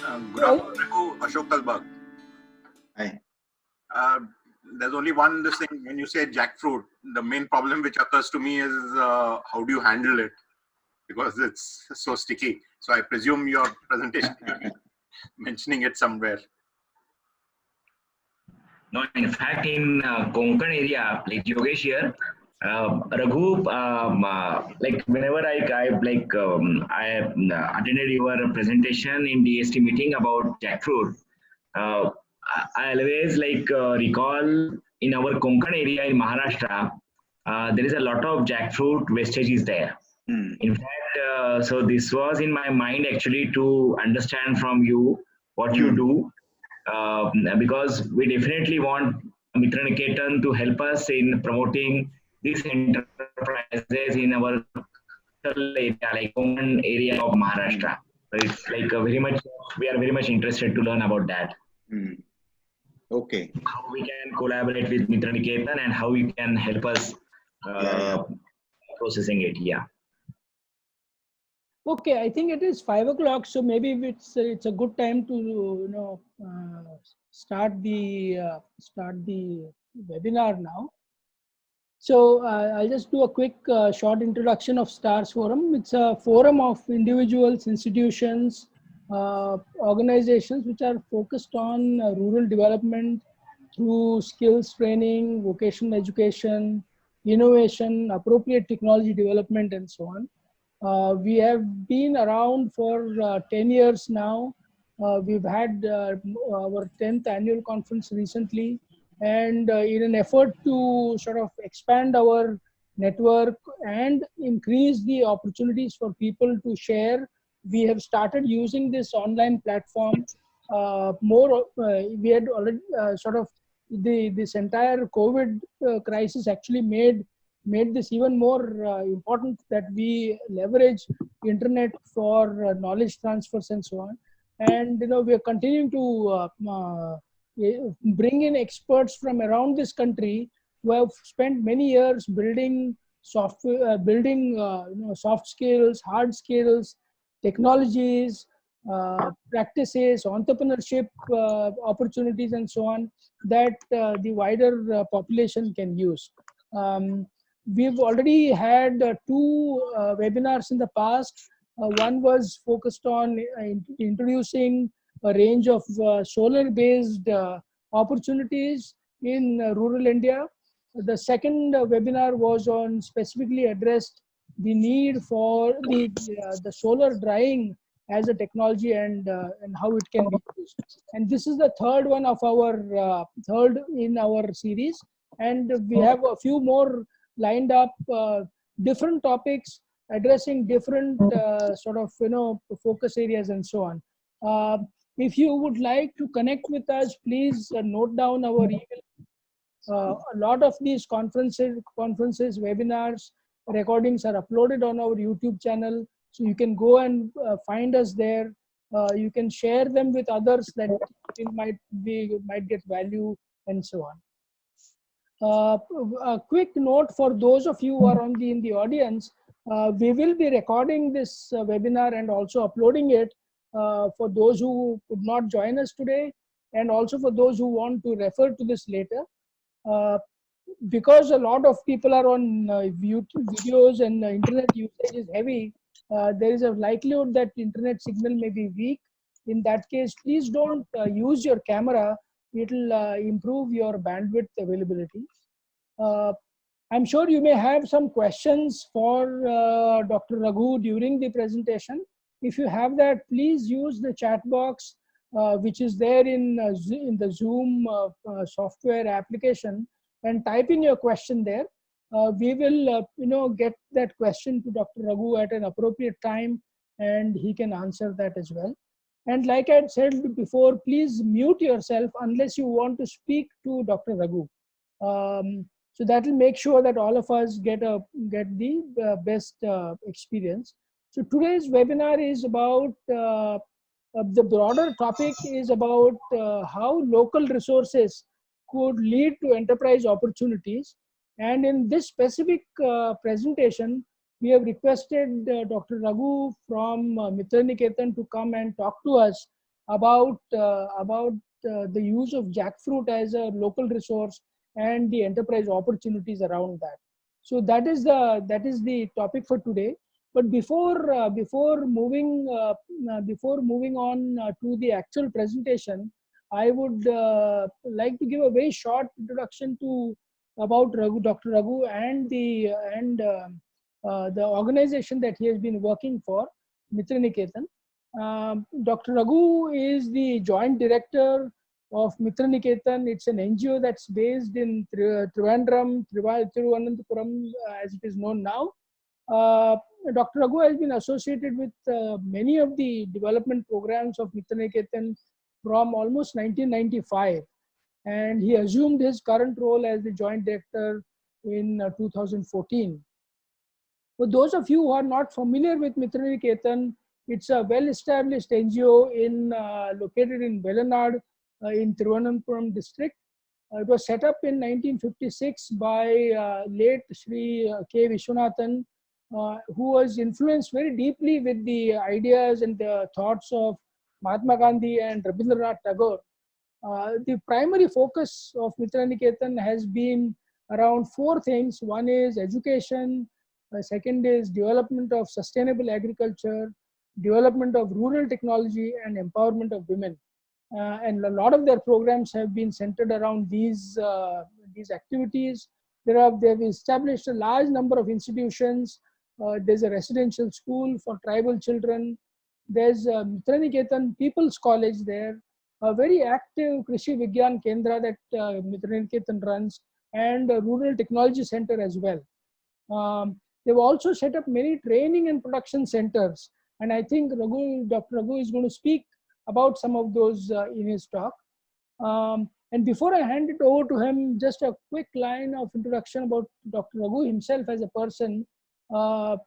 Good afternoon, Raghu. Ashok Talbag. Hi. There's only one this thing. When you say jackfruit, the main problem which occurs to me is how do you handle it? Because it's so sticky. So I presume your presentation will be mentioning it somewhere. No, in fact, in Konkan area, like Yogesh here, Raghu, like whenever I attended your presentation in DST meeting about jackfruit, I always recall in our Konkan area in Maharashtra, there is a lot of jackfruit wastage is there. In fact, so this was in my mind actually to understand from you what you do. Because we definitely want Mitra Niketan to help us in promoting these enterprises in our area, like Konkan area of Maharashtra. So it's like very much, we are very much interested to learn about that. Okay. How we can collaborate with Mitra Niketan and how you can help us processing it. Yeah. Okay, I think it is 5 o'clock, so maybe it's a good time to start the webinar now. So I'll just do a quick short introduction of STARS Forum. It's a forum of individuals, institutions, organizations which are focused on rural development through skills training, vocational education, innovation, appropriate technology development, and so on. We have been around for 10 years now. We've had our 10th annual conference recently, and in an effort to sort of expand our network and increase the opportunities for people to share, we have started using this online platform more. We had already sort of this entire COVID crisis actually made this even more important, that we leverage internet for knowledge transfers and so on. And we are continuing to bring in experts from around this country who have spent many years building software, soft skills, hard skills, technologies, practices, entrepreneurship opportunities, and so on, that the wider population can use. We've already had 2 webinars in the past. One was focused on introducing a range of solar-based opportunities in rural India. The second webinar was on specifically addressed the need for the solar drying as a technology and how it can be used. And this is the third one of our third in our series. And we have a few more lined up, different topics addressing different sort of focus areas and so on. If you would like to connect with us, please note down our email. A lot of these conferences, webinars, recordings are uploaded on our YouTube channel, so you can go and find us there. You can share them with others that might get value and so on. A quick note for those of you who are in the audience, we will be recording this webinar and also uploading it for those who could not join us today, and also for those who want to refer to this later. Because a lot of people are on YouTube videos and internet usage is heavy, there is a likelihood that internet signal may be weak. In that case, please don't use your camera. It'll improve your bandwidth availability. I'm sure you may have some questions for Dr. Raghu during the presentation. If you have that, please use the chat box, which is there in the Zoom software application, and type in your question there. We will get that question to Dr. Raghu at an appropriate time, and he can answer that as well. And like I had said before, please mute yourself unless you want to speak to Dr. Raghu. So that will make sure that all of us get the best experience. So today's webinar is about, the broader topic is about how local resources could lead to enterprise opportunities. And in this specific presentation, we have requested Dr. Raghu from Mitra Niketan to come and talk to us about the use of jackfruit as a local resource and the enterprise opportunities around that. So that is the topic for today. But before moving on to the actual presentation, I would like to give a very short introduction about Dr. Raghu and the organization that he has been working for, Mitra Niketan. Dr. Raghu is the joint director of Mitra Niketan. It's an NGO that's based in Trivandrum, Thiruvananthapuram, as it is known now. Dr. Raghu has been associated with many of the development programs of Mitra Niketan from almost 1995, and he assumed his current role as the joint director in 2014. For those of you who are not familiar with Mitra Niketan, it's a well-established NGO located in Velanad in Thiruvananthapuram district. It was set up in 1956 by late Shri K. Vishwanathan, who was influenced very deeply with the ideas and the thoughts of Mahatma Gandhi and Rabindranath Tagore. The primary focus of Mitra Niketan has been around four things. One is education, second is development of sustainable agriculture, development of rural technology, and empowerment of women. And a lot of their programs have been centered around these activities. They've established a large number of institutions. There's a residential school for tribal children. There's a Mitra Niketan People's College there, a very active Krishi Vigyan Kendra that Mitra Niketan runs, and a rural technology center as well. They've also set up many training and production centers, and I think Dr. Raghu is going to speak about some of those in his talk. And before I hand it over to him, just a quick line of introduction about Dr. Raghu himself as a person.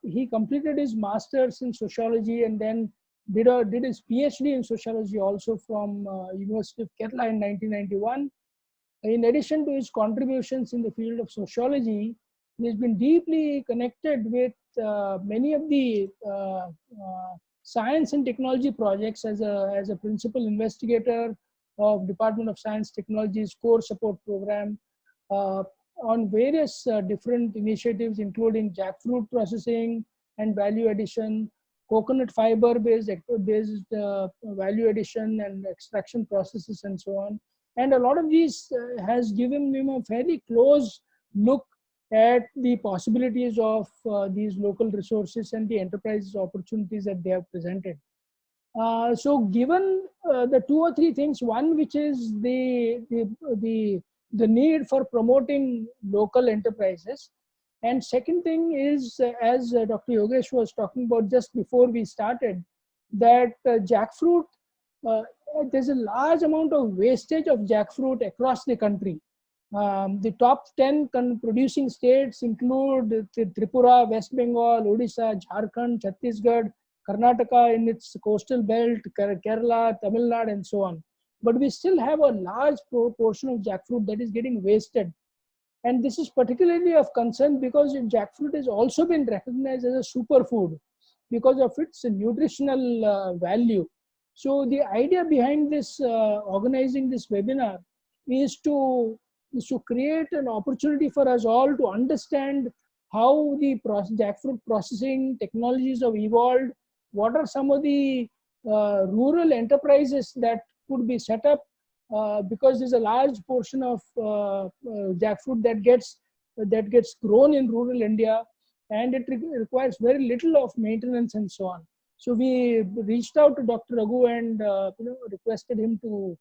He completed his master's in sociology and then did his PhD in sociology also from University of Kerala in 1991. In addition to his contributions in the field of sociology, he has been deeply connected with many of the science and technology projects as a principal investigator of Department of Science Technology's core support program on various different initiatives, including jackfruit processing and value addition, coconut fiber based value addition and extraction processes, and so on. And a lot of these has given him a very close look at the possibilities of these local resources and the enterprise opportunities that they have presented. So given the two or three things, one which is the need for promoting local enterprises, and second thing is, as Dr. Yogesh was talking about just before we started, that jackfruit, there's a large amount of wastage of jackfruit across the country. The top 10 producing states include Tripura, West Bengal, Odisha, Jharkhand, Chhattisgarh, Karnataka in its coastal belt, Kerala, Tamil Nadu, and so on. But we still have a large proportion of jackfruit that is getting wasted. And this is particularly of concern because jackfruit has also been recognized as a superfood because of its nutritional value. So the idea behind this, organizing this webinar, is to create an opportunity for us all to understand how the jackfruit processing technologies have evolved, what are some of the rural enterprises that could be set up, because there's a large portion of jackfruit that gets grown in rural India, and it requires very little of maintenance and so on. So we reached out to Dr. Raghu and requested him to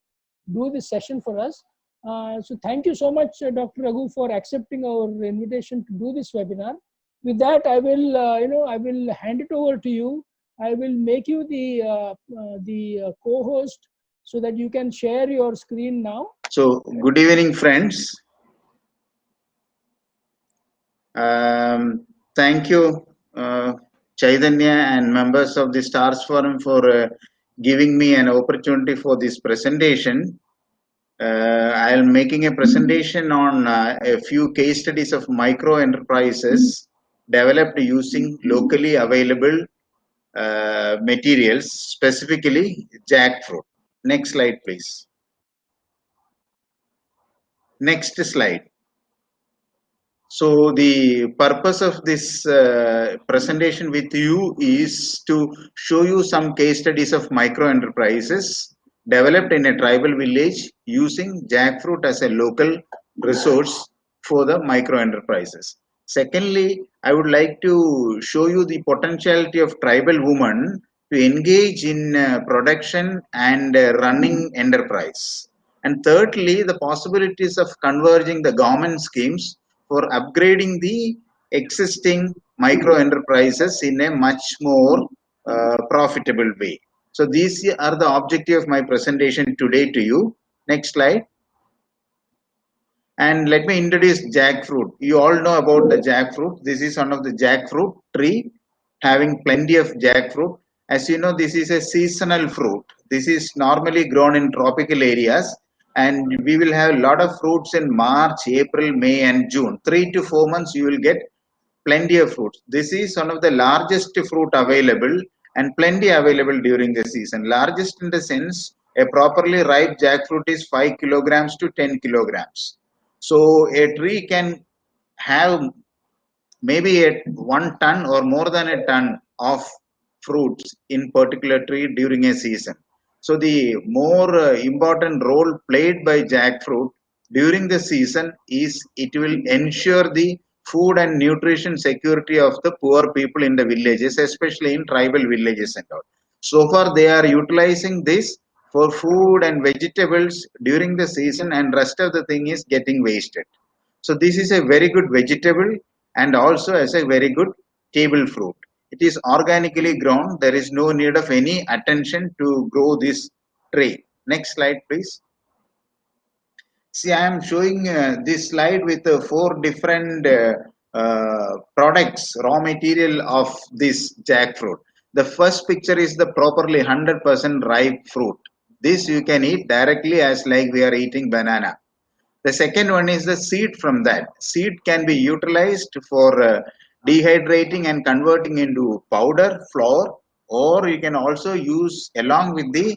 do this session for us. So thank you so much, Dr. Raghu, for accepting our invitation to do this webinar. With that, I will hand it over to you. I will make you the co-host so that you can share your screen now. So, good evening, friends. Thank you, Chaitanya and members of the STARS Forum for giving me an opportunity for this presentation. I am making a presentation on a few case studies of micro enterprises developed using locally available materials, specifically jackfruit. Next slide, please. Next slide. So the purpose of this presentation with you is to show you some case studies of micro enterprises developed in a tribal village using jackfruit as a local resource for the micro enterprises. Secondly, I would like to show you the potentiality of tribal women to engage in production and running enterprise. And thirdly, the possibilities of converging the government schemes for upgrading the existing micro enterprises in a much more profitable way. So these are the objective of my presentation today to you. Next slide. And let me introduce jackfruit. You all know about the jackfruit. This is one of the jackfruit tree having plenty of jackfruit. As you know, this is a seasonal fruit. This is normally grown in tropical areas, and we will have a lot of fruits in March, April, May, and June. 3 to 4 months you will get plenty of fruits. This is one of the largest fruit available and plenty available during the season. Largest in the sense, a properly ripe jackfruit is 5 kilograms to 10 kilograms. So a tree can have maybe a 1 ton or more than a ton of fruits in particular tree during a season. So the more important role played by jackfruit during the season is it will ensure the food and nutrition security of the poor people in the villages, especially in tribal villages and all. So far they are utilizing this for food and vegetables during the season, and rest of the thing is getting wasted. So this is a very good vegetable and also as a very good table fruit. It is organically grown. There is no need of any attention to grow this tree. Next slide, please. See, I am showing this slide with 4 different products, raw material of this jackfruit. The first picture is the properly 100% ripe fruit. This you can eat directly as like we are eating banana. The second one is the seed from that. Seed can be utilized for dehydrating and converting into powder, flour, or you can also use along with the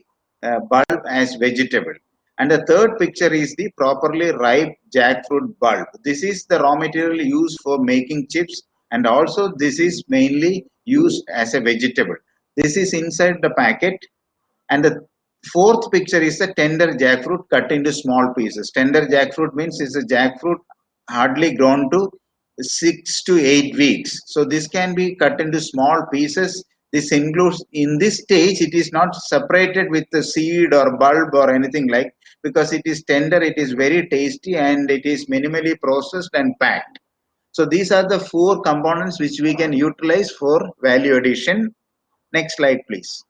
bulb as vegetable. And the third picture is the properly ripe jackfruit bulb. This is the raw material used for making chips, and also this is mainly used as a vegetable. This is inside the packet. And the fourth picture is the tender jackfruit cut into small pieces. Tender jackfruit means it's a jackfruit hardly grown to 6 to 8 weeks. So this can be cut into small pieces. This includes, in this stage, it is not separated with the seed or bulb or anything like, because it is tender, it is very tasty, and it is minimally processed and packed. So these are the 4 components which we can utilize for value addition. Next slide, please.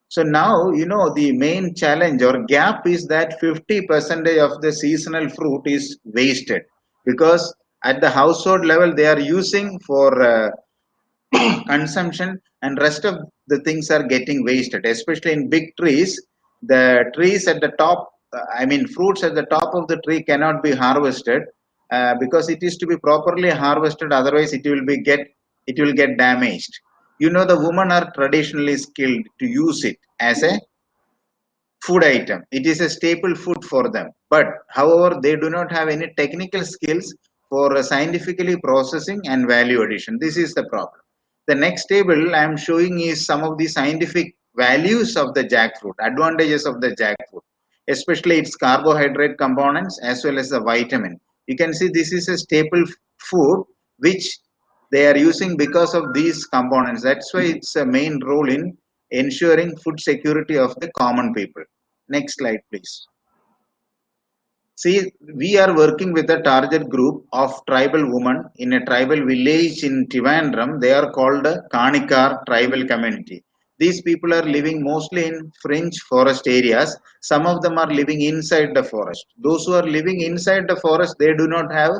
So now, you know, the main challenge or gap is that 50% of the seasonal fruit is wasted, because at the household level they are using for consumption, and rest of the things are getting wasted, especially in big trees. The trees at the top, fruits at the top of the tree cannot be harvested because it is to be properly harvested, otherwise it will get damaged. You know, the women are traditionally skilled to use it as a food item. It is a staple food for them. But however, they do not have any technical skills for scientifically processing and value addition. This is the problem. The next table I am showing is some of the scientific values of the jackfruit, advantages of the jackfruit, especially its carbohydrate components as well as the vitamin. You can see this is a staple food which they are using because of these components. That's why it's a main role in ensuring food security of the common people. Next slide, please. See, we are working with a target group of tribal women in a tribal village in Trivandrum. They are called a Kanikar tribal community. These people are living mostly in fringe forest areas. Some of them are living inside the forest. Those who are living inside the forest, they do not have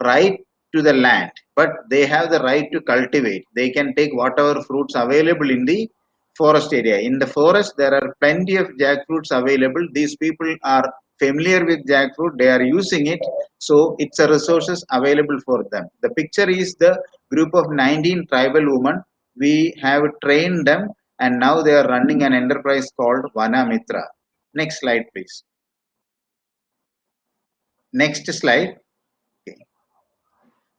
right to the land, but they have the right to cultivate. They can take whatever fruits available in the forest area. In the forest, there are plenty of jackfruits available. These people are familiar with jackfruit, they are using it, so it's a resources available for them. The picture is the group of 19 tribal women. We have trained them and now they are running an enterprise called Vanamitra. Next slide, please. Next slide. Okay.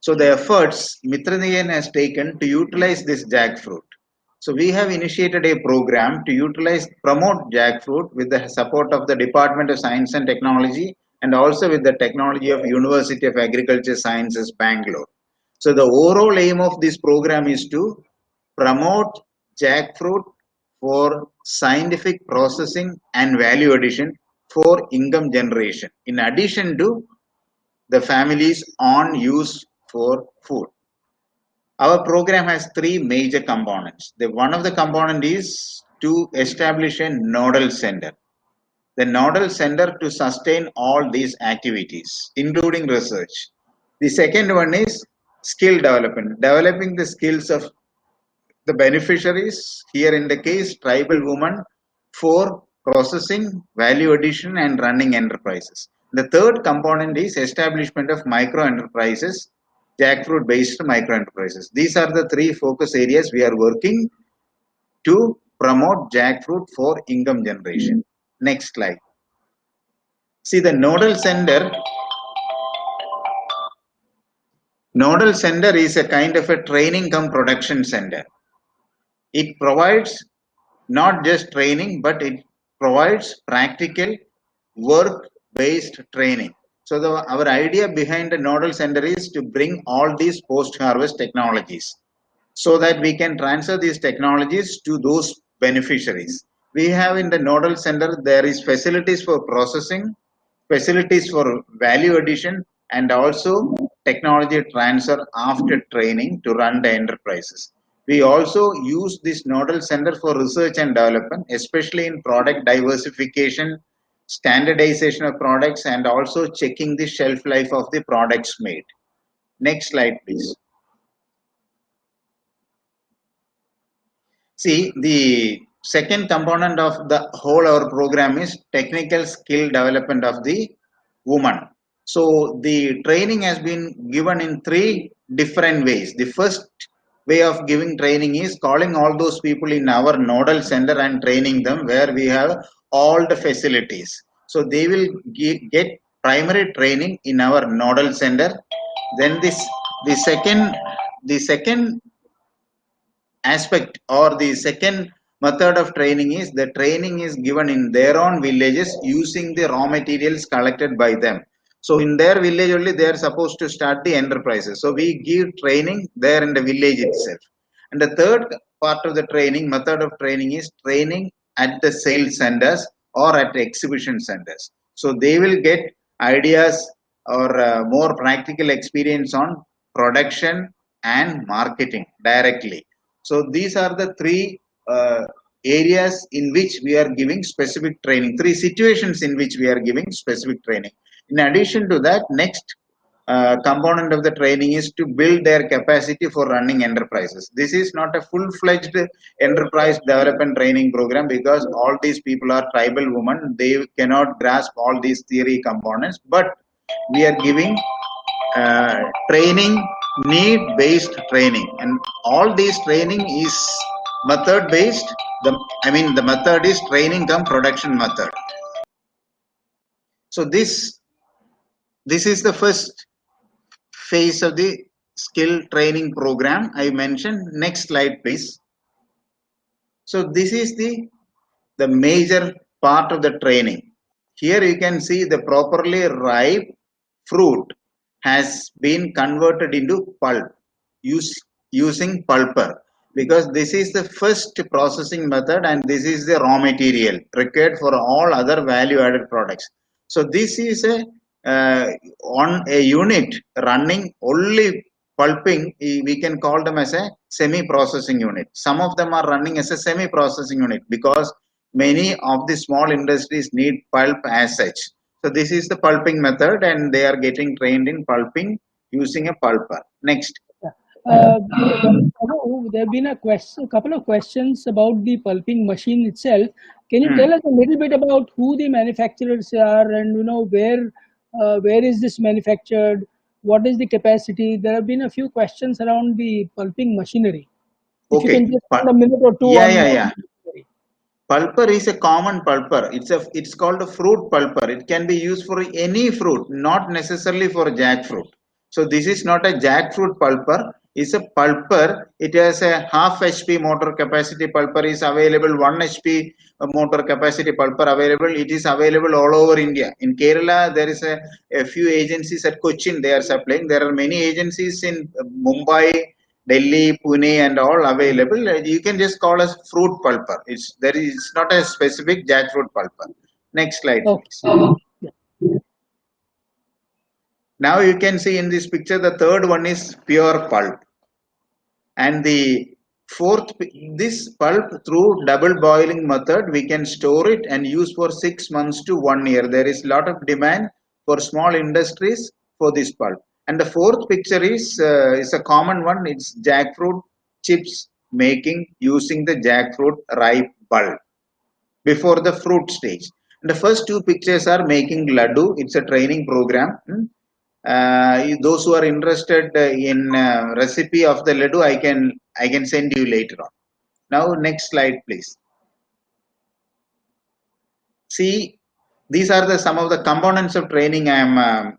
So the efforts Mitranian has taken to utilize this jackfruit. So we have initiated a program to promote jackfruit with the support of the Department of Science and Technology and also with the technology of University of Agriculture Sciences, Bangalore. So the overall aim of this program is to promote jackfruit for scientific processing and value addition for income generation, in addition to the family's own use for food. Our program has three major components. One of the component is to establish a nodal center. The nodal center to sustain all these activities, including research. The second one is skill development, developing the skills of the beneficiaries, here in the case tribal women, for processing, value addition and running enterprises. The third component is establishment of micro enterprises, jackfruit based micro enterprises. These are the three focus areas we are working to promote jackfruit for income generation. Next slide. See, the nodal center is a kind of a training cum production center. It provides not just training, but it provides practical work-based training. So our idea behind the nodal center is to bring all these post-harvest technologies so that we can transfer these technologies to those beneficiaries. We have in the nodal center, there is facilities for processing, facilities for value addition, and also technology transfer after training to run the enterprises. We also use this nodal center for research and development, especially in product diversification, standardization of products, and also checking the shelf life of the products made. Next slide, please. See, the second component of the whole our program is technical skill development of the woman. So the training has been given in three different ways. The first way of giving training is calling all those people in our nodal center and training them, where we have all the facilities. So they will get primary training in our nodal center. Then the second aspect or the second method of training is the training is given in their own villages using the raw materials collected by them. So in their village only they are supposed to start the enterprises. So we give training there in the village itself. And the third part of the training, method of training, is training at the sales centers or at exhibition centers. So they will get ideas or more practical experience on production and marketing directly. So these are the three areas in which we are giving specific training, three situations in which we are giving specific training. In addition to that, next component of the training is to build their capacity for running enterprises. This is not a full-fledged enterprise development training program because all these people are tribal women. They cannot grasp all these theory components, but we are giving training, need-based training, and all this training is method-based. The method is training cum production method. So this is the first phase of the skill training program I mentioned. Next slide, please. So this is the major part of the training. Here you can see the properly ripe fruit has been converted into pulp using pulper, because this is the first processing method and this is the raw material required for all other value added products. So this is on a unit running only pulping, we can call them as a semi-processing unit. Some of them are running as a semi-processing unit because many of the small industries need pulp as such. So this is the pulping method and they are getting trained in pulping using a pulper. Next. There have been a couple of questions about the pulping machine itself. Can you tell us a little bit about who the manufacturers are and where is this manufactured? What is the capacity? There have been a few questions around the pulping machinery. If Okay. you can just spend a minute or two. Yeah. Pulper is a common pulper. It's called a fruit pulper. It can be used for any fruit, not necessarily for jackfruit. So this is not a jackfruit pulper. It's a pulper. It has a half HP motor capacity pulper is available. 1 HP motor capacity pulper available. It is available all over India. In Kerala, there is a few agencies at Cochin they are supplying. There are many agencies in Mumbai, Delhi, Pune, and all available. You can just call us fruit pulper. It's not a specific jackfruit pulper. Next slide, Okay. please. Now you can see in this picture the third one is pure pulp, and the fourth, this pulp through double boiling method we can store it and use for 6 months to 1 year. There is a lot of demand for small industries for this pulp. And the fourth picture is a common one. It's jackfruit chips making using the jackfruit ripe bulb before the fruit stage. And the first two pictures are making laddu. It's a training program. Those who are interested in recipe of the laddu, I can send you later on. Now next slide, please. See, these are some of the components of training I am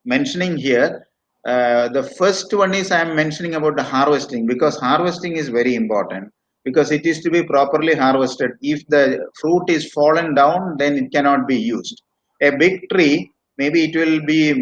mentioning here. The first one is I am mentioning about the harvesting, because harvesting is very important, because it is to be properly harvested. If the fruit is fallen down, then it cannot be used. A big tree, maybe it will be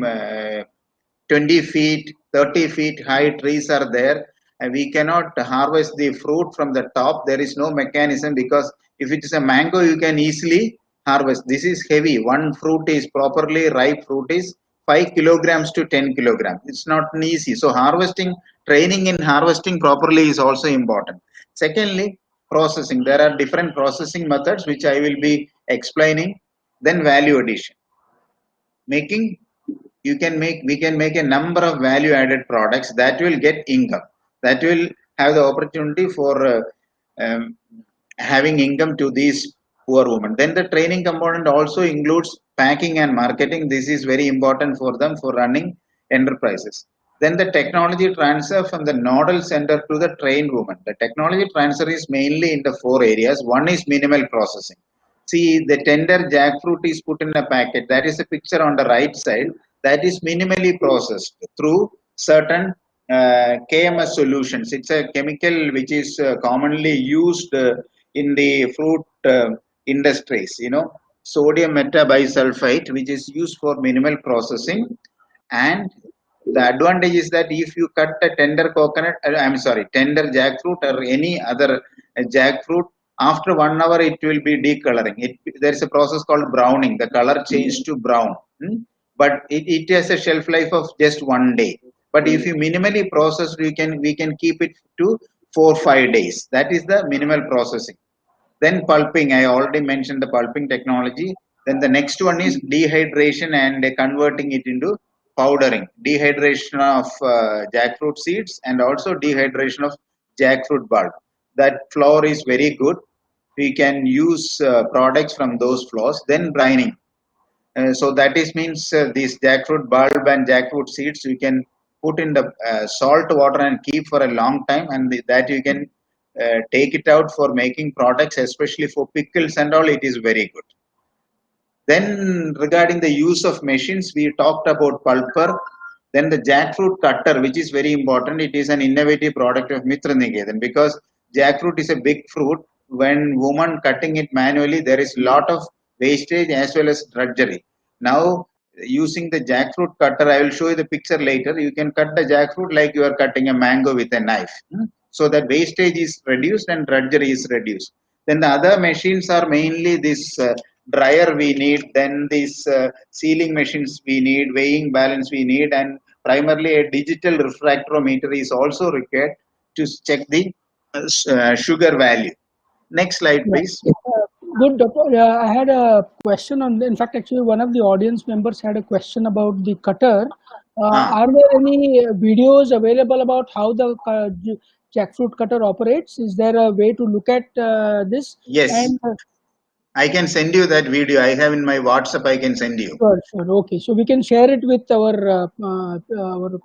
20 feet, 30 feet high trees are there, and we cannot harvest the fruit from the top. There is no mechanism, because if it is a mango, you can easily harvest. This is heavy. One fruit is properly ripe fruit is 5 kilograms to 10 kilograms. It's not easy. So harvesting, training in harvesting properly is also important. Secondly, processing. There are different processing methods which I will be explaining. Then value addition. Making, we can make a number of value added products that will get income, that will have the opportunity for having income to these poor women. Then the training component also includes packing and marketing. This is very important for them for running enterprises. Then the technology transfer from the nodal center to the trained woman. The technology transfer is mainly in the 4 areas. One is minimal processing. See, the tender jackfruit is put in a packet. That is a picture on the right side. That is minimally processed through certain KMS solutions. It's a chemical which is commonly used in the fruit industries, sodium metabisulfite, which is used for minimal processing. And the advantage is that if you cut a tender tender jackfruit or any other jackfruit, after 1 hour it will be decoloring. There is a process called browning. The color changes to brown. But it has a shelf life of just 1 day. But if you minimally process, we can keep it to 4-5 days. That is the minimal processing. Then pulping, I already mentioned the pulping technology. Then the next one is dehydration and converting it into powdering. Dehydration of jackfruit seeds and also dehydration of jackfruit bulb. That flour is very good. We can use products from those flours. Then brining. So that means these jackfruit bulb and jackfruit seeds you can put in the salt water and keep for a long time, and that you can take it out for making products, especially for pickles and all. It is very good. Then regarding the use of machines, we talked about pulper. Then the jackfruit cutter, which is very important. It is an innovative product of Mitra Niketan, because jackfruit is a big fruit. When woman cutting it manually, there is a lot of wastage as well as drudgery. Now, using the jackfruit cutter, I will show you the picture later. You can cut the jackfruit like you are cutting a mango with a knife. So that wastage is reduced and drudgery is reduced. Then the other machines are mainly this dryer we need, then these sealing machines we need, weighing balance we need, and primarily a digital refractometer is also required to check the sugar value. Next slide, please. Good, Doctor. I had a question on. In fact, actually, one of the audience members had a question about the cutter. Are there any videos available about how the jackfruit cutter operates? Is there a way to look at this? Yes. And, I can send you that video. I have in my WhatsApp. I can send you. Sure. Okay, so we can share it with our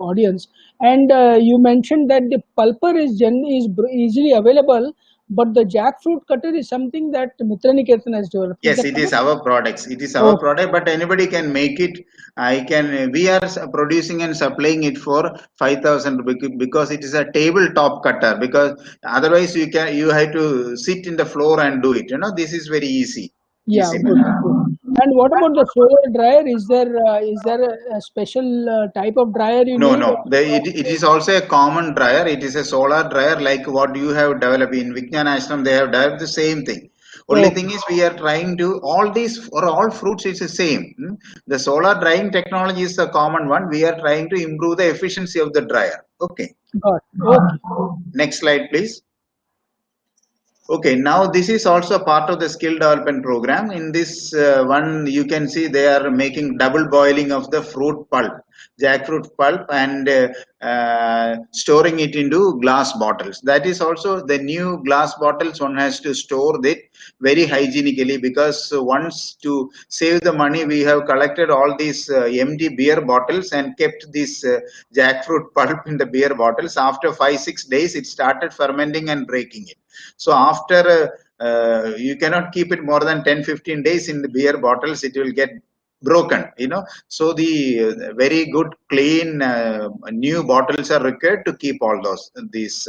audience. And you mentioned that the pulper is easily available. But the jackfruit cutter is something that Mitra Niketan has developed. Yes, that it is correct? our products. It is our Okay. product, but anybody can make it. I can. We are producing and supplying it for 5,000 because it is a tabletop cutter. Because otherwise, you have to sit in the floor and do it. This is very Yeah, easy good, method. good. And what about the solar dryer? Is there a special type of dryer you No, need? no. It is also a common dryer. It is a solar dryer like what you have developed in Vijnana Ashram. They have developed the same thing. Only Okay, thing is we are trying to all these for all fruits it's the same. The solar drying technology is the common one. We are trying to improve the efficiency of the dryer. Okay. got it. Okay. Next slide, please. Okay, now this is also part of the skill development program. In this one, you can see they are making double boiling of the fruit pulp, jackfruit pulp, and storing it into glass bottles. That is also the new glass bottles. One has to store it very hygienically because once to save the money, we have collected all these empty beer bottles and kept this jackfruit pulp in the beer bottles. After 5-6 days, it started fermenting and breaking it. So after you cannot keep it more than 10-15 days in the beer bottles, it will get broken. So the very good clean new bottles are required to keep all these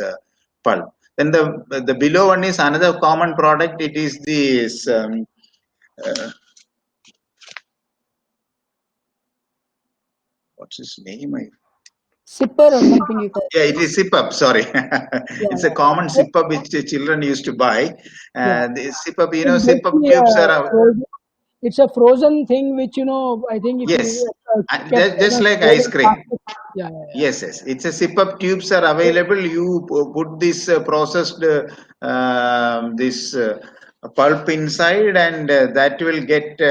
pulp. Then the below one is another common product. It is this uh, what's his name? Sipper or something you call Yeah, it is sip up. Sorry, it. it's a common Yeah, sip up which the children used to buy. yeah. The sip up, It's sip up basically tubes are it's a frozen thing which I think if yes, you kept in just a like ice cold cream. plastic. Yeah, yeah, yeah. Yes, yes. It's a sip up tubes are available. You put this processed this pulp inside, and that will get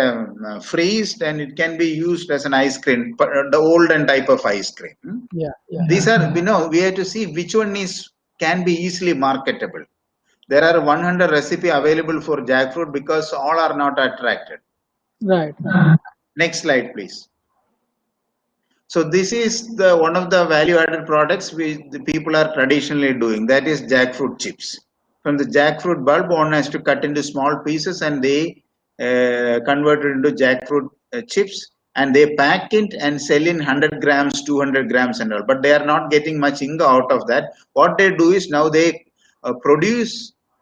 freezed, and it can be used as an ice cream, the olden type of ice cream. Yeah, yeah. These are we have to see which one is can be easily marketable. There are 100 recipe available for jackfruit because all are not attracted. Right, right. Next slide, please. So this is the one of the value-added products which the people are traditionally doing. That is jackfruit chips. From the jackfruit bulb, one has to cut into small pieces, and they convert it into jackfruit chips, and they pack it and sell in 100 grams, 200 grams, and all. But they are not getting much income out of that. What they do is now they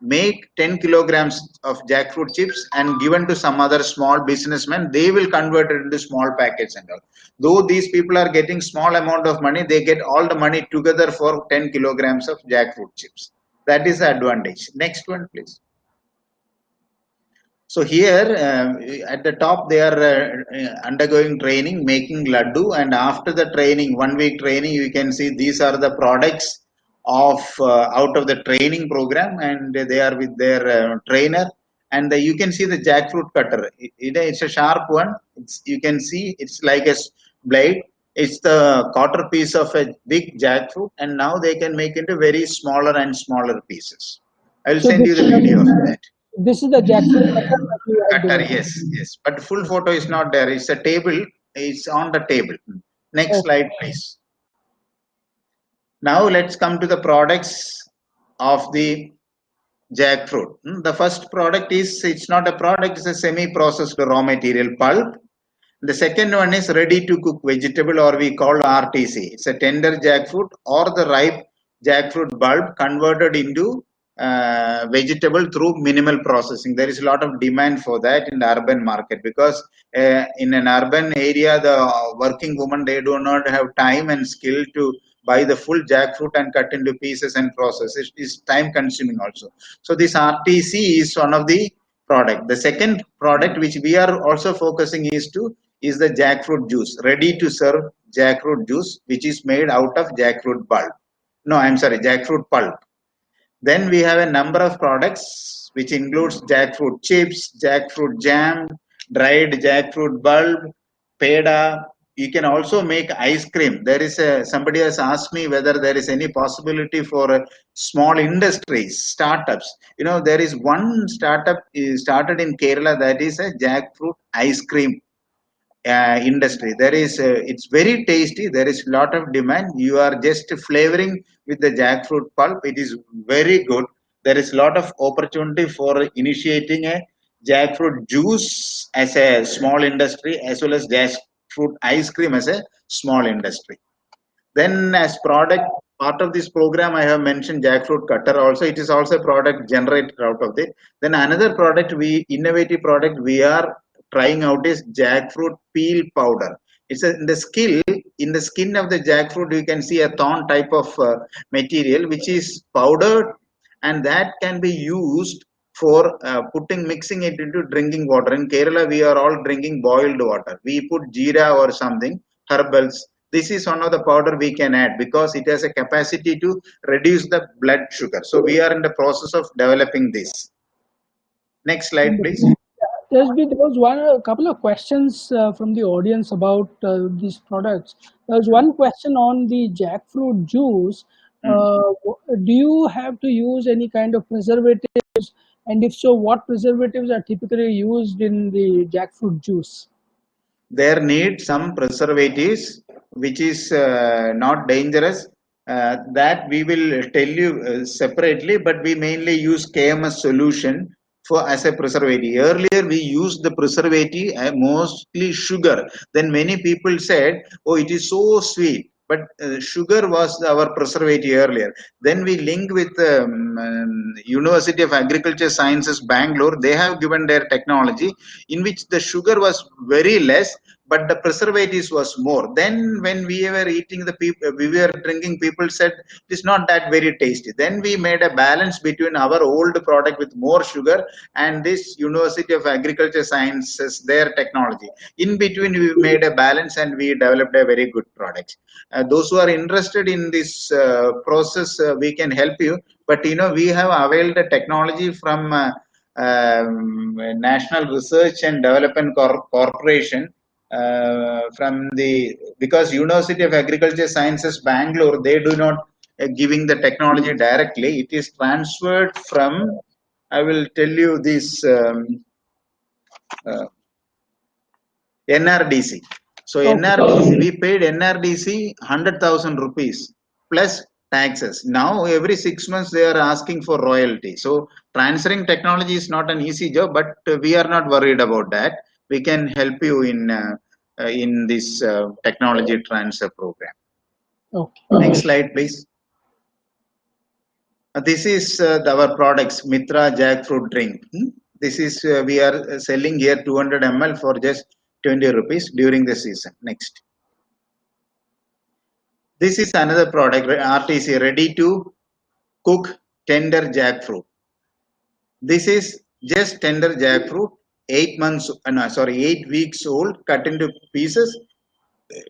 make 10 kilograms of jackfruit chips and given to some other small businessman. They will convert it into small packets and all. Though these people are getting small amount of money, they get all the money together for 10 kilograms of jackfruit chips. That is the advantage. Next one, please. So here at the top, they are undergoing training, making laddu, and after the training, 1 week training, you can see these are the products of out of the training program, and they are with their trainer. And you can see the jackfruit cutter. It's a sharp one. You can see it's like a blade. It's the quarter piece of a big jackfruit, and now they can make it into very smaller and smaller pieces. I will So send you the video of that. this is the jackfruit cutter that you have Cutter, developed. yes. But full photo is not there. It's a table. It's on the table. Next Okay. slide, please. Now let's come to the products of the jackfruit. The first product it's not a product, it's a semi-processed raw material pulp. The second one is ready to cook vegetable, or we call RTC. It's a tender jackfruit or the ripe jackfruit bulb converted into vegetable through minimal processing. There is a lot of demand for that in the urban market because in an urban area, the working woman, they do not have time and skill to buy the full jackfruit and cut into pieces and process. It is time consuming also. So this RTC is one of the product. The second product which we are also focusing is the jackfruit juice, ready to serve jackfruit juice, which is made out of jackfruit bulb. No, I'm sorry, jackfruit pulp. Then we have a number of products which includes jackfruit chips, jackfruit jam, dried jackfruit bulb, peda. You can also make ice cream. There is somebody has asked me whether there is any possibility for small industries, startups. There is one startup started in Kerala, that is a jackfruit ice cream industry. It's very tasty. There is a lot of demand. You are just flavoring with the jackfruit pulp. It is very good. there is a lot of opportunity for initiating a jackfruit juice as a small industry, as well as jackfruit ice cream as a small industry. Then as product, part of this program, I have mentioned jackfruit cutter also. It is also a product generated out of it. Then another product, innovative product we are trying out is jackfruit peel powder. It's in the skin of the jackfruit, you can see a thorn type of material, which is powdered, and that can be used for mixing it into drinking water. In Kerala, we are all drinking boiled water. We put jeera or something, herbals. This is one of the powder we can add because it has a capacity to reduce the blood sugar. So we are in the process of developing this. Next slide, please. There was a couple of questions from the audience about these products. There was one question on the jackfruit juice. Do you have to use any kind of preservatives? And if so, what preservatives are typically used in the jackfruit juice? There need some preservatives, which is not dangerous. That we will tell you separately, but we mainly use KMS solution for as a preservative. Earlier we used the preservative mostly sugar. Then many people said, oh, it is so sweet. But sugar was our preservative earlier. Then we link with University of Agriculture Sciences, Bangalore. They have given their technology in which the sugar was very less, but the preservatives was more. Then when we were eating we were drinking, people said it is not that very tasty. Then we made a balance between our old product with more sugar and this University of Agriculture Sciences, their technology. In between, we made a balance and we developed a very good product. Those who are interested in this process, we can help you. But we have availed the technology from National Research and Development Corporation. Because University of Agriculture Sciences, Bangalore, they do not giving the technology directly. It is transferred from, I will tell you this, NRDC. So NRDC, we paid NRDC 100,000 rupees plus taxes. Now every 6 months they are asking for royalty. So transferring technology is not an easy job, but we are not worried about that. We can help you in this technology transfer program. Okay. Next slide, please. This is our products, Mitra jackfruit drink. This is we are selling here 200 ml for just 20 rupees during the season. Next. This is another product, RTC, ready to cook tender jackfruit. This is just tender jackfruit, 8 weeks old, cut into pieces,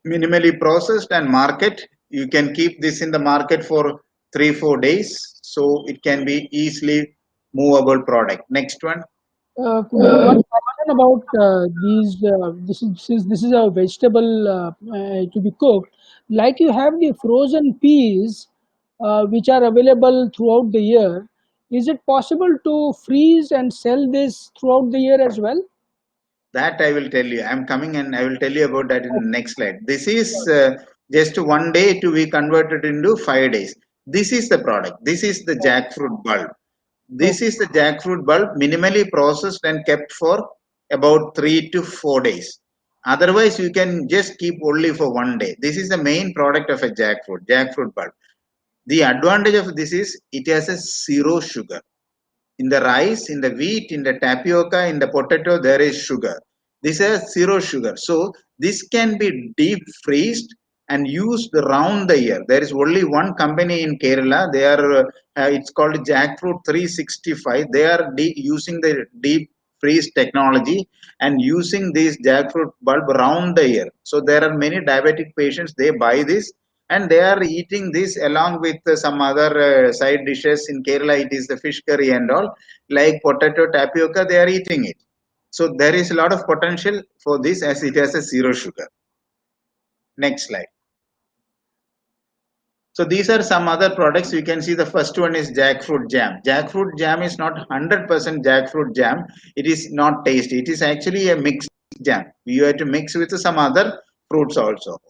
minimally processed and market. You can keep this in the market for 3-4 days, so it can be easily movable product. Next one. One question about these. Since this is a vegetable to be cooked, like you have the frozen peas, which are available throughout the year. Is it possible to freeze and sell this throughout the year as well? That I will tell you. I'm coming and I will tell you about that in the next slide. This is just 1 day to be converted into 5 days. This is the product. This is the jackfruit bulb. This is the jackfruit bulb, minimally processed and kept for about 3 to 4 days. Otherwise, you can just keep only for 1 day. This is the main product of a jackfruit bulb. The advantage of this is it has a 0 sugar. In the rice, in the wheat, in the tapioca, in the potato, there is sugar. This has 0 sugar. So this can be deep freezed and used round the year. There is only one company in Kerala. They are it's called Jackfruit 365. They are using the deep freeze technology and using this jackfruit bulb round the year. So there are many diabetic patients. They buy this and they are eating this along with some other side dishes. In Kerala, it is the fish curry and all, like potato, tapioca. They are eating it. So there is a lot of potential for this as it has a 0 sugar. Next slide. So these are some other products. You can see the first one is jackfruit jam. Jackfruit jam is not 100% jackfruit jam. It is not tasty. It is actually a mixed jam. You have to mix with some other fruits also.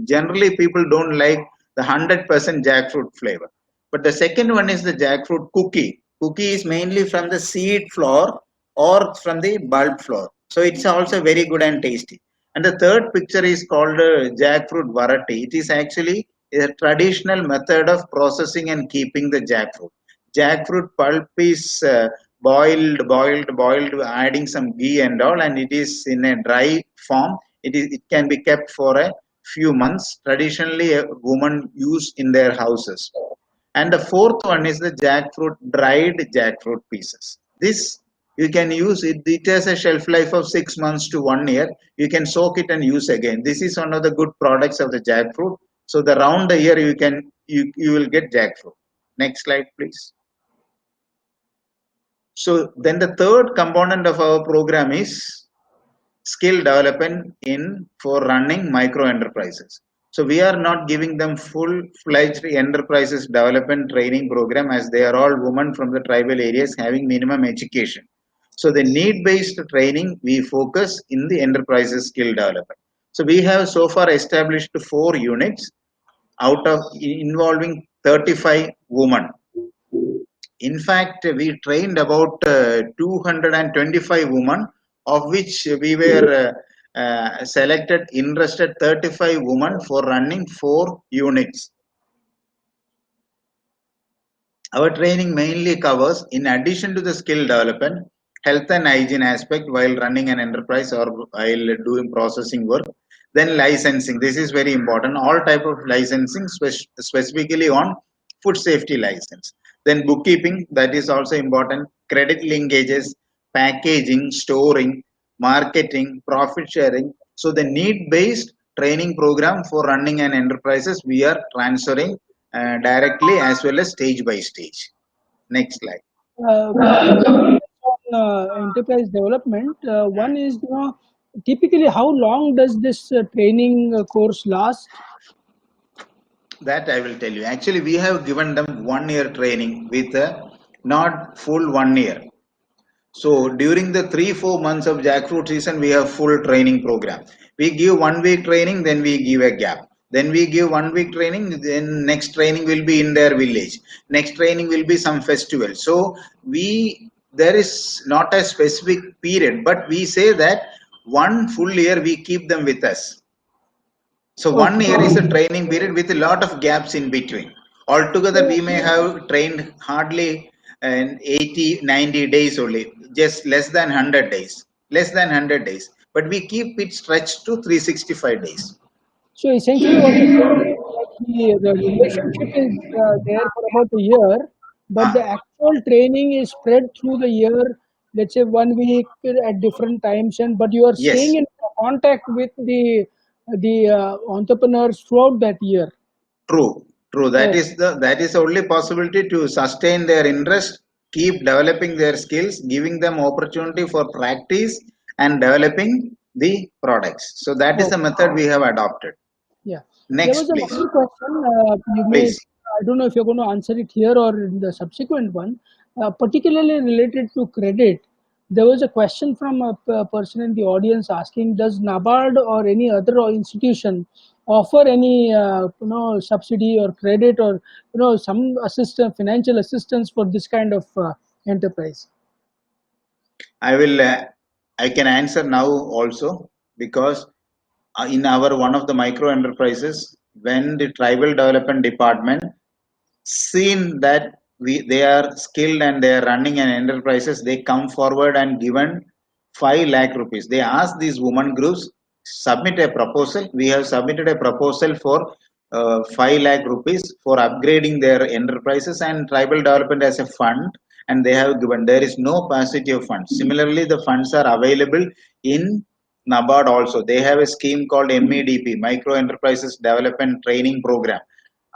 Generally, people don't like the 100% jackfruit flavor. But the second one is the jackfruit cookie. Cookie is mainly from the seed flour or from the bulb flour. So it's also very good and tasty. And the third picture is called jackfruit variety. It is actually a traditional method of processing and keeping the jackfruit. Jackfruit pulp is boiled, adding some ghee and all, and it is in a dry form. It can be kept for a few months. Traditionally, a woman use in their houses. And the fourth one is the jackfruit, dried jackfruit pieces. This you can use it. It has a shelf life of 6 months to 1 year. You can soak it and use again. This is one of the good products of the jackfruit. So the round the year you will get jackfruit. Next slide, please. So then the third component of our program is skill development in for running micro enterprises. So we are not giving them full-fledged enterprises development training program, as they are all women from the tribal areas having minimum education. So the need-based training we focus in the enterprises skill development. So we have so far established 4 units out of involving 35 women. In fact, we trained about 225 women, of which we were selected, interested 35 women for running 4 units. Our training mainly covers, in addition to the skill development, health and hygiene aspect while running an enterprise or while doing processing work. Then licensing, this is very important, all type of licensing, specifically on food safety license. Then bookkeeping, that is also important, credit linkages, packaging, storing, marketing, profit sharing. So the need-based training program for running an enterprises we are transferring directly as well as stage by stage. Next slide. Couple of questions on enterprise development. One is, typically how long does this training course last? That I will tell you. Actually, we have given them 1 year training with not full 1 year. So during the 3-4 months of jackfruit season, we have full training program. We give 1 week training, then we give a gap. Then we give 1 week training, then next training will be in their village. Next training will be some festival. So there is not a specific period, but we say that 1 full year we keep them with us. So 1 year is a training period with a lot of gaps in between. Altogether, we may have trained hardly 80, 90 days only, just less than 100 days, But we keep it stretched to 365 days. So essentially, what you're saying is the relationship is there for about a year, but the actual training is spread through the year. Let's say 1 week at different times, but you are Yes. staying in contact with the entrepreneurs throughout that year. True. That is the only possibility to sustain their interest, keep developing their skills, giving them opportunity for practice and developing the products. So that is the method we have adopted. Yeah. Next, there was please. another question. You may, Please. I don't know if you're going to answer it here or in the subsequent one, particularly related to credit. There was a question from a person in the audience asking, does NABARD or any other institution offer any subsidy or credit or some financial assistance for this kind of enterprise? I can answer now also, because in our one of the micro enterprises, when the tribal development department seen that they are skilled and they are running an enterprises, they come forward and given 5 lakh rupees. They ask these women groups submit a proposal. We have submitted a proposal for 5 lakh rupees for upgrading their enterprises, and tribal development as a fund, and they have given. There is no paucity of funds. Similarly, the funds are available in NABARD also. They have a scheme called MEDP, Micro Enterprises Development Training Program.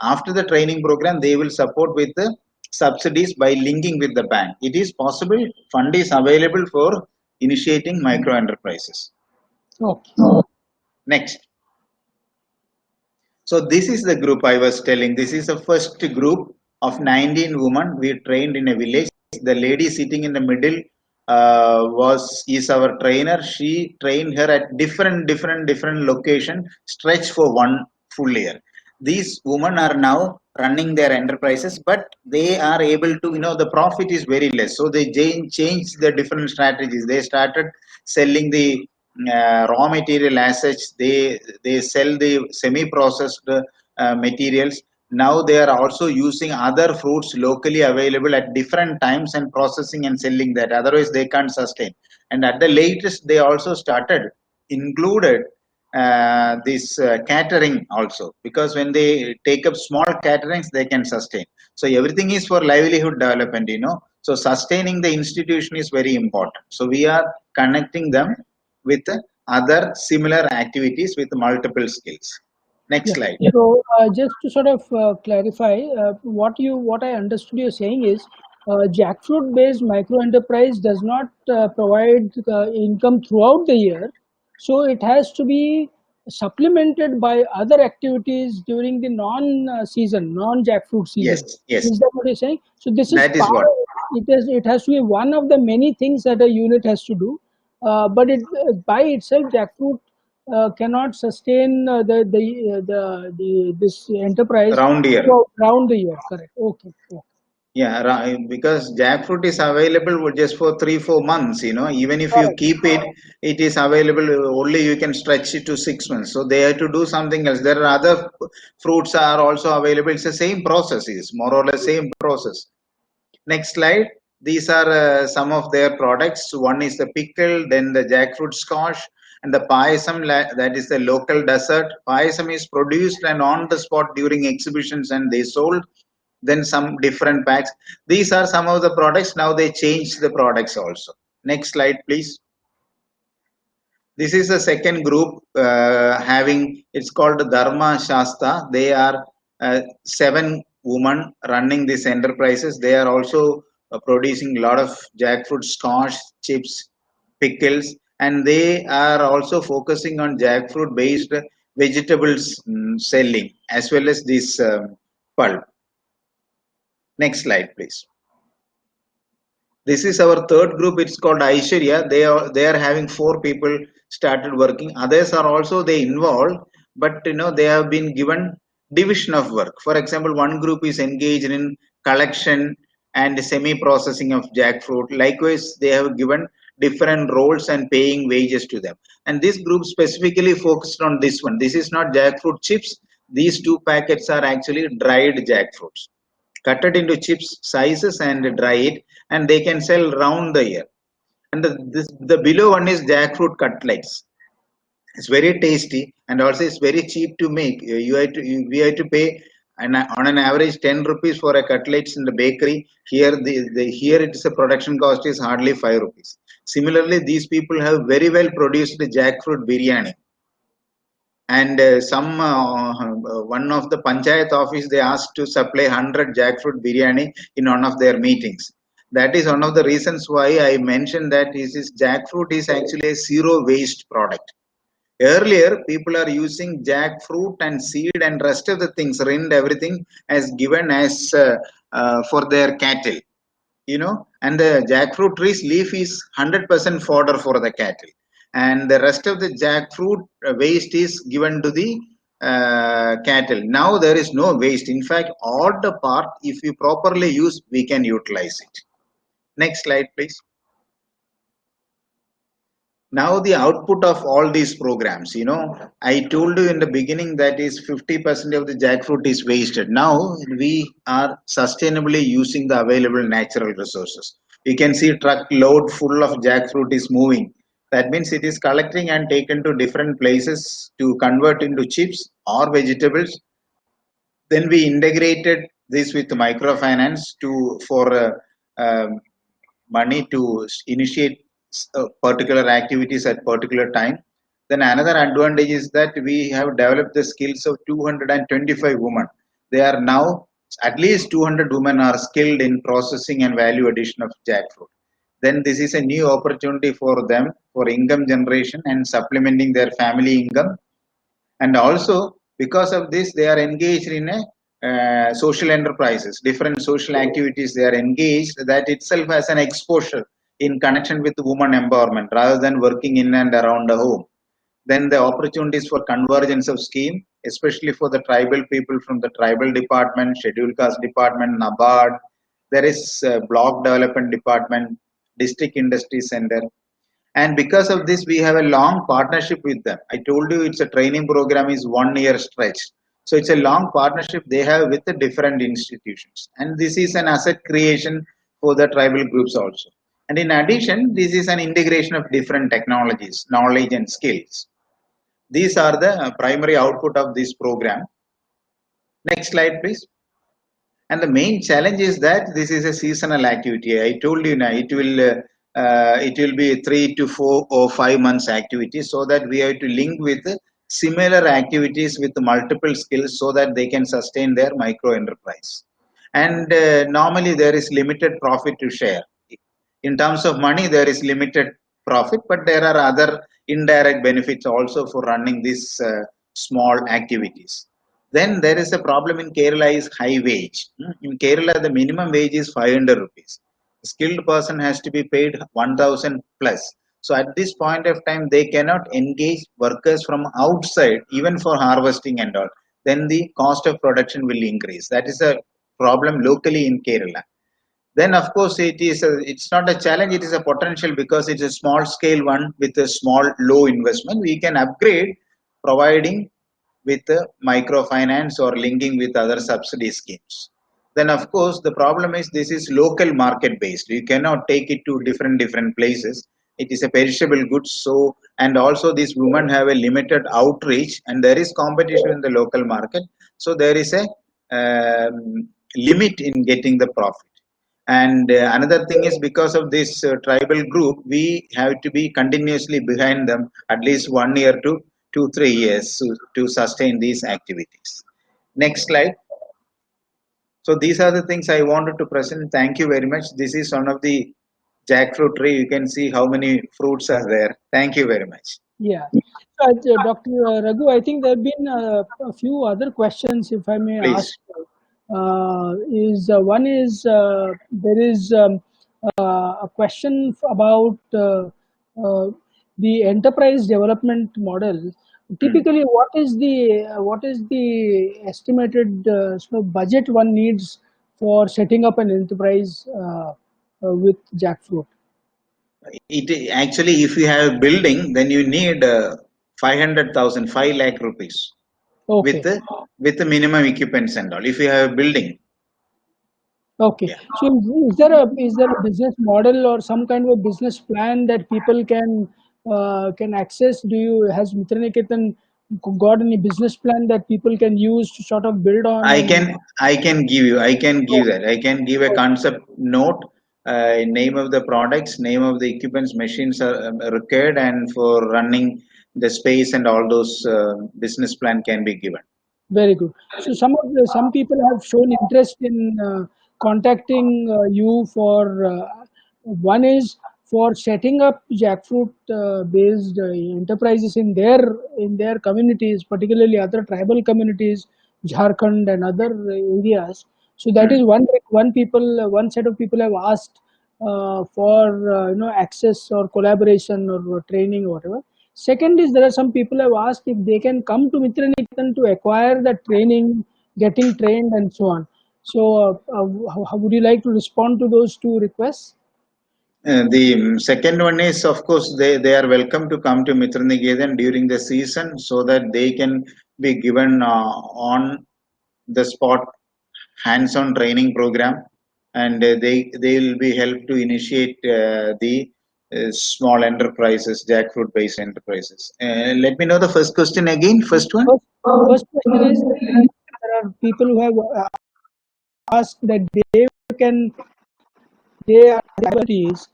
After the training program, they will support with the subsidies by linking with the bank. It is possible, fund is available for initiating micro enterprises. Okay. Next. So this is the group I was telling. This is the first group of 19 women we trained in a village. The lady sitting in the middle is our trainer. She trained her at different location, stretched for 1 full year. These women are now running their enterprises, but they are able to, the profit is very less. So they change the different strategies. They started selling the raw material as such. They sell the semi-processed materials. Now they are also using other fruits locally available at different times and processing and selling that. Otherwise, they can't sustain. And at the latest, they also included this catering also, because when they take up small caterings, they can sustain. So everything is for livelihood development, So sustaining the institution is very important. So we are connecting them with other similar activities with multiple skills. Next slide. So just to sort of clarify, what I understood you're saying is jackfruit-based micro enterprise does not provide income throughout the year, so it has to be supplemented by other activities during the non-season, non-jackfruit season. Yes. Is that what you're saying? So this is That is what. It has to be one of the many things that a unit has to do, but it by itself jackfruit cannot sustain this enterprise Round year. round the year. Correct. Okay. Yeah, because jackfruit is available just for 3-4 months, even if you keep it, it is available only, you can stretch it to 6 months. So they have to do something else. There are other fruits are also available. It's the same process, is more or less same process. Next slide. These are some of their products. One is the pickle, then the jackfruit squash, and the payasam, that is the local dessert. Payasam is produced and on the spot during exhibitions and they sold. Then some different packs. These are some of the products. Now they changed the products also. Next slide, please. This is the second group it's called Dharma Shasta. They are 7 women running these enterprises. They are also producing a lot of jackfruit squash, chips, pickles, and they are also focusing on jackfruit based vegetables selling as well as this pulp. Next slide, please. This is our third group. It's called Aishwarya. They are having 4 people started working. Others are also they involved, but they have been given division of work. For example, one group is engaged in collection and semi-processing of jackfruit. Likewise, they have given different roles and paying wages to them. And this group specifically focused on this one. This is not jackfruit chips. These 2 packets are actually dried jackfruits. Cut it into chips sizes and dry it, and they can sell round the year. And the below one is jackfruit cutlets. It's very tasty and also it's very cheap to make. We have to pay on an average 10 rupees for a cutlets in the bakery. Here here it's a production cost is hardly 5 rupees. Similarly, these people have very well produced jackfruit biryani. And one of the panchayat office, they asked to supply 100 jackfruit biryani in one of their meetings. That is one of the reasons why I mentioned that jackfruit is actually a zero waste product. Earlier, people are using jackfruit and seed and rest of the things, rind everything as given as for their cattle, and the jackfruit tree's leaf is 100% fodder for the cattle. And the rest of the jackfruit waste is given to the cattle. Now there is no waste. In fact, all the part, if we properly use, we can utilize it. Next slide, please. Now the output of all these programs, I told you in the beginning that is 50% of the jackfruit is wasted. Now we are sustainably using the available natural resources. You can see truck load full of jackfruit is moving. That means it is collecting and taken to different places to convert into chips or vegetables. Then we integrated this with microfinance for money to initiate particular activities at particular time. Then another advantage is that we have developed the skills of 225 women. They are now at least 200 women are skilled in processing and value addition of jackfruit. Then this is a new opportunity for them for income generation and supplementing their family income. And also because of this, they are engaged in a social enterprises, different social activities they are engaged, that itself has an exposure in connection with women empowerment rather than working in and around the home. Then the opportunities for convergence of scheme, especially for the tribal people from the tribal department, scheduled caste department, NABARD. There is block development department, district industry center. And because of this, we have a long partnership with them. I told you it's a training program is 1 year stretch. So it's a long partnership they have with the different institutions. And this is an asset creation for the tribal groups also. And in addition, this is an integration of different technologies, knowledge and skills. These are the primary output of this program. Next slide, please. And the main challenge is that this is a seasonal activity. I told you now it will be 3 to 4 or 5 months activity, so that we have to link with similar activities with multiple skills so that they can sustain their micro enterprise. And normally there is limited profit to share. In terms of money, there is limited profit, but there are other indirect benefits also for running these small activities. Then there is a problem in Kerala is high wage. In Kerala, the minimum wage is 500 rupees. A skilled person has to be paid 1000 plus. So at this point of time, they cannot engage workers from outside, even for harvesting and all. Then the cost of production will increase. That is a problem locally in Kerala. Then of course it's not a challenge, it is a potential, because it's a small scale one with a small low investment. We can upgrade providing with microfinance or linking with other subsidy schemes. Then of course the problem is this is local market based. You cannot take it to different places. It is a perishable goods. So, and also these women have a limited outreach, and there is competition in the local market. So there is a limit in getting the profit. And another thing is, because of this tribal group, we have to be continuously behind them at least 1 year to 2-3 years to sustain these activities. Next slide. So these are the things I wanted to present. Thank you very much. This is one of the jackfruit tree. You can see how many fruits are there. Thank you very much. Yeah. So, Dr. Raghu, I think there have been a few other questions, if I may Please. ask. One is there is a question about the enterprise development model. Typically, what is the estimated sort of budget one needs for setting up an enterprise with jackfruit? It actually, if you have a building, then you need 500,000, 5 lakh rupees. Okay. With the minimum equipments and all. If you have a building. Okay. Yeah. So is there a business model or some kind of a business plan that people can access? Has Mitraniketan got any business plan that people can use to sort of build on? I can give that. I can give a concept note, name of the products, name of the equipments, machines are required, and for running the space and all those business plan can be given. Very good. So some people have shown interest in contacting you for one is for setting up jackfruit based enterprises in their communities, particularly other tribal communities, Jharkhand and other areas. So that is one set of people have asked for access or collaboration or training or whatever. Second is, there are some people have asked if they can come to Mitraniketan to acquire the training, getting trained and so on. So how would you like to respond to those two requests? The second one is, of course, they are welcome to come to Mitraniketan during the season, so that they can be given on the spot hands-on training program, and they will be helped to initiate the small enterprises, jackfruit based enterprises. Let me know the first question again. First one. First question is, there are people who have asked that they are activities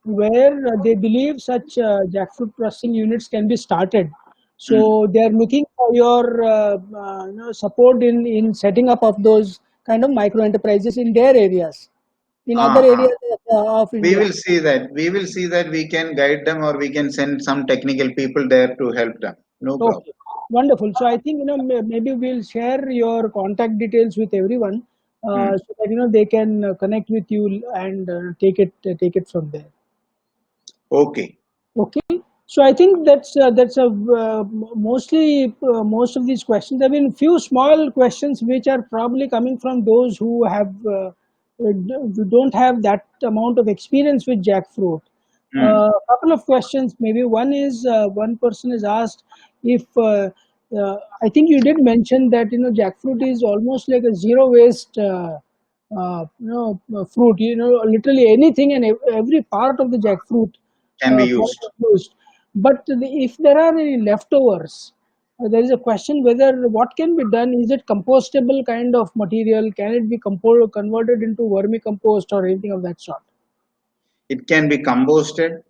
where they believe such jackfruit processing units can be started. So they are looking for your support in setting up of those kind of micro enterprises in their areas, in other areas of India. We will see that. We can guide them, or we can send some technical people there to help them. No problem. Okay, wonderful. So I think maybe we'll share your contact details with everyone, so that they can connect with you and take it from there. Okay. Okay. So I think that's mostly most of these questions. There have been few small questions which are probably coming from those who don't have that amount of experience with jackfruit. A couple of questions, maybe one is one person is asked if I think you did mention that jackfruit is almost like a zero waste fruit. Literally anything and every part of the jackfruit Can be can used. be used. But if there are any leftovers, there is a question whether what can be done. Is it compostable kind of material? Can it be converted into vermicompost or anything of that sort? It can be composted.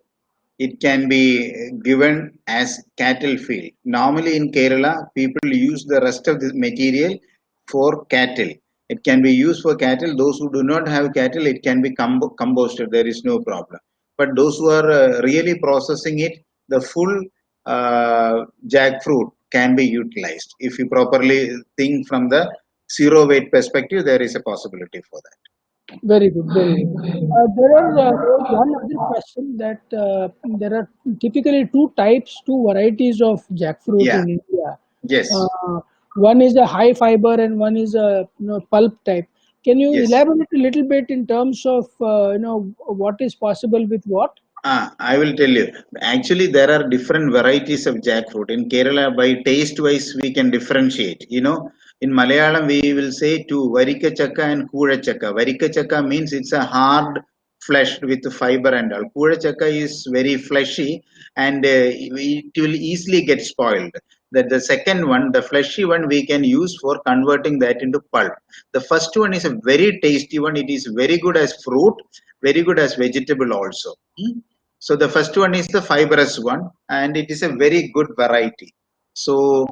It can be given as cattle feed. Normally in Kerala, people use the rest of the material for cattle. It can be used for cattle. Those who do not have cattle, it can be composted. There is no problem. But those who are really processing it, the full jackfruit can be utilized. If you properly think from the zero weight perspective, there is a possibility for that. Very good, very good. There is one other question that there are typically two varieties of jackfruit Yeah. in India. Yes. One is a high fiber and one is a pulp type. Can you Yes. elaborate a little bit in terms of what is possible with what? I will tell you. Actually, there are different varieties of jackfruit. In Kerala, by taste wise, we can differentiate. In Malayalam, we will say two, Varika Chakka and Kura Chakka. Varika Chakka means it's a hard flesh with fiber and all. Kura Chakka is very fleshy and it will easily get spoiled. The second one, the fleshy one, we can use for converting that into pulp. The first one is a very tasty one. It is very good as fruit, very good as vegetable also. So the first one is the fibrous one, and it is a very good variety. So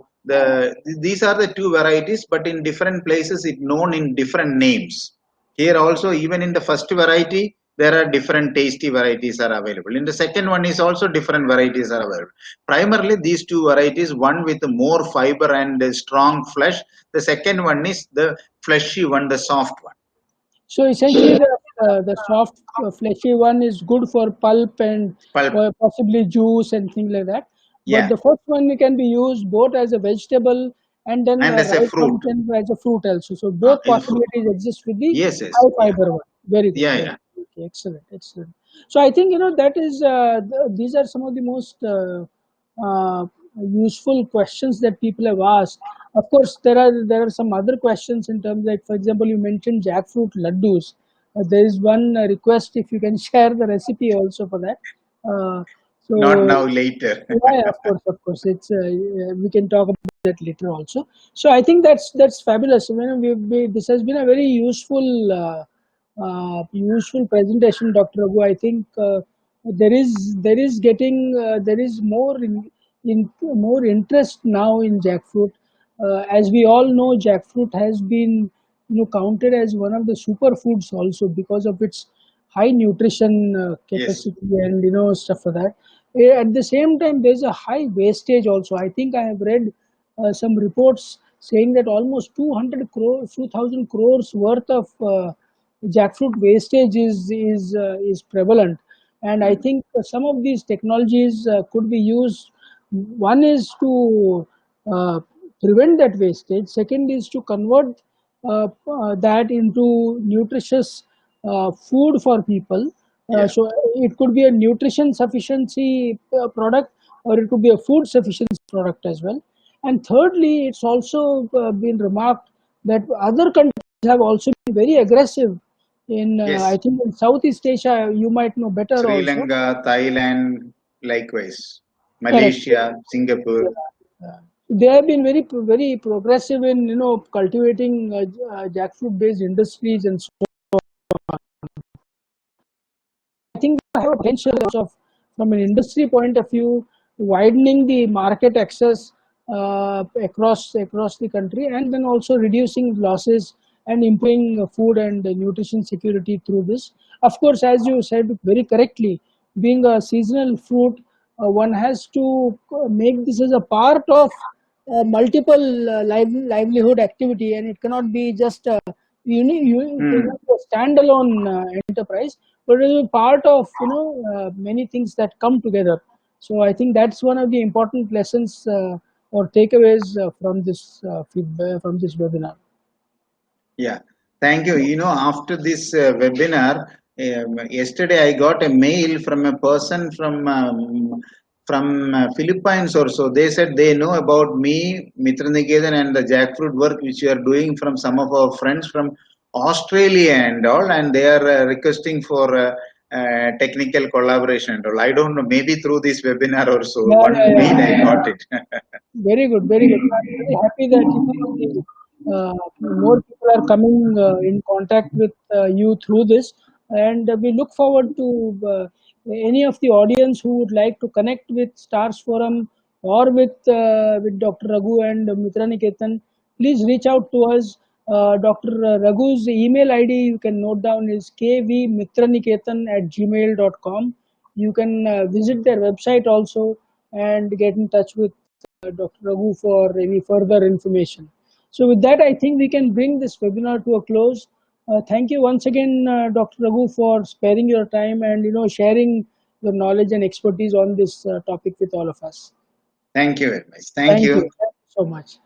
these are the two varieties, but in different places it known in different names. Here also, even in the first variety, there are different tasty varieties are available. In the second one is also different varieties are available. Primarily these two varieties, one with more fiber and strong flesh. The second one is the fleshy one, the soft one. So essentially, the soft, fleshy one is good for pulp and Pulp. possibly juice and things like that. But Yeah. the first one can be used both as a vegetable and then And as a right fruit. one can as a fruit also. So both Is a fruit. possibilities exist with the Yes, yes. high Yeah. fiber one. Very good. Yeah, Very yeah. good. Okay, excellent, excellent. So I think that is these are some of the most useful questions that people have asked. Of course, there are some other questions in terms like, for example, you mentioned jackfruit laddus. There is one request if you can share the recipe also for that. Not So now, later. yeah, of course, it's we can talk about that later also. So I think that's fabulous. This has been a very useful presentation, Dr. Raghu. I think there is more interest now in jackfruit. As we all know, jackfruit has been counted as one of the superfoods also because of its high nutrition Yes. capacity and stuff like that. At the same time, there's a high wastage also. I think I have read some reports saying that almost 200 crores, 2000 crores worth of jackfruit wastage is prevalent, and I think some of these technologies could be used. One is to uh, prevent that wastage. Second is to convert that into nutritious food for people. Yeah. So it could be a nutrition sufficiency product, or it could be a food sufficiency product as well. And thirdly, it's also been remarked that other countries have also been very aggressive in, I Yes. think, in Southeast Asia. You might know better Sri also. Lanka, Thailand, likewise. Correct. Malaysia, Singapore. They have been very progressive in cultivating jackfruit based industries and so I think they have a potential of, from an industry point of view, widening the market access across the country, and then also reducing losses and improving food and nutrition security through this. Of course, as you said very correctly, being a seasonal fruit, one has to make this as a part of multiple livelihood activity, and it cannot be just it cannot be a standalone enterprise, but it is part of many things that come together. So I think that's one of the important lessons or takeaways from this feedback from this webinar. Yeah, thank you. After this webinar, yesterday I got a mail from a person from Philippines or so. They said they know about me, Mitraniketan, and the jackfruit work which you are doing from some of our friends from Australia and all, and they are requesting for technical collaboration and all. I don't know, maybe through this webinar or so. Yeah, One yeah, mail I yeah. got it. Very good, very good. I'm very happy that more people are coming in contact with you through this, and we look forward to any of the audience who would like to connect with Stars Forum or with Dr. Raghu and Mitra Niketan. Please reach out to us. Dr. Raghu's email ID you can note down is kvmitraniketan@gmail.com. You can visit their website also and get in touch with Dr. Raghu for any further information. So with that, I think we can bring this webinar to a close. Thank you once again, Dr. Raghu, for sparing your time and sharing your knowledge and expertise on this topic with all of us. Thank you very much. Thank Thank you. you. Thank you so much.